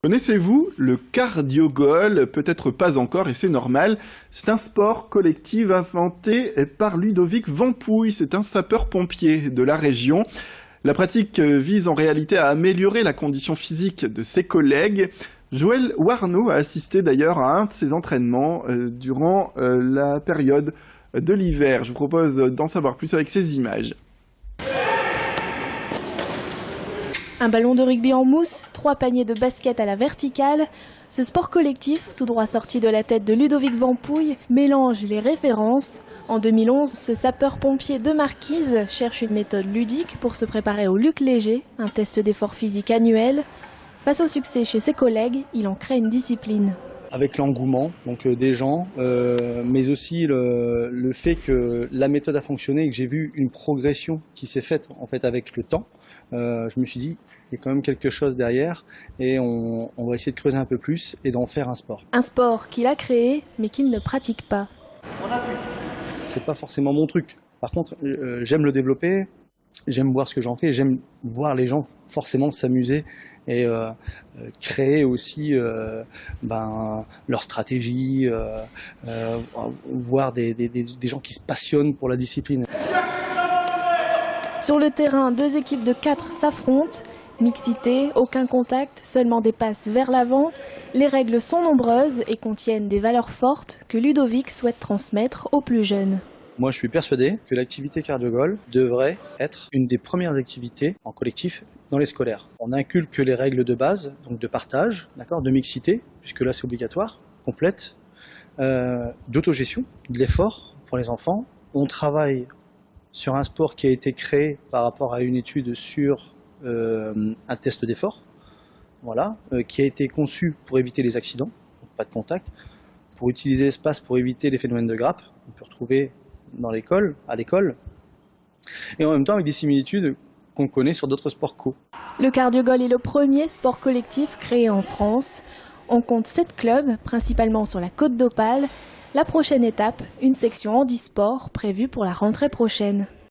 Connaissez-vous le cardio-goal? Peut-être pas encore, et c'est normal. C'est un sport collectif inventé par Ludovic Vampouille. C'est un sapeur-pompier de la région. La pratique vise en réalité à améliorer la condition physique de ses collègues. Joël Warneau a assisté d'ailleurs à un de ses entraînements durant la période de l'hiver. Je vous propose d'en savoir plus avec ces images. Un ballon de rugby en mousse, 3 paniers de basket à la verticale. Ce sport collectif, tout droit sorti de la tête de Ludovic Vampouille, mélange les références. En 2011, ce sapeur-pompier de Marquise cherche une méthode ludique pour se préparer au Luc Léger, un test d'effort physique annuel. Face au succès chez ses collègues, il en crée une discipline. Avec l'engouement des gens, mais aussi le fait que la méthode a fonctionné et que j'ai vu une progression qui s'est faite en fait avec le temps, je me suis dit il y a quand même quelque chose derrière et on va essayer de creuser un peu plus et d'en faire un sport. Un sport qu'il a créé mais qu'il ne pratique pas. C'est pas forcément mon truc. Par contre, j'aime le développer. J'aime voir ce que j'en fais, j'aime voir les gens forcément s'amuser et créer aussi leur stratégie, voir des gens qui se passionnent pour la discipline. Sur le terrain, 2 équipes de 4 s'affrontent. Mixité, aucun contact, seulement des passes vers l'avant. Les règles sont nombreuses et contiennent des valeurs fortes que Ludovic souhaite transmettre aux plus jeunes. Moi, je suis persuadé que l'activité cardio-goal devrait être une des premières activités en collectif dans les scolaires. On inculque les règles de base, donc de partage, d'accord, de mixité, puisque là c'est obligatoire, complète, d'autogestion, de l'effort pour les enfants. On travaille sur un sport qui a été créé par rapport à une étude sur un test d'effort, voilà, qui a été conçu pour éviter les accidents, donc pas de contact, pour utiliser l'espace pour éviter les phénomènes de grappe. On peut retrouver à l'école, et en même temps avec des similitudes qu'on connaît sur d'autres sports co. Le cardio-goal est le premier sport collectif créé en France. On compte 7 clubs, principalement sur la Côte d'Opale. La prochaine étape, une section handisport prévue pour la rentrée prochaine.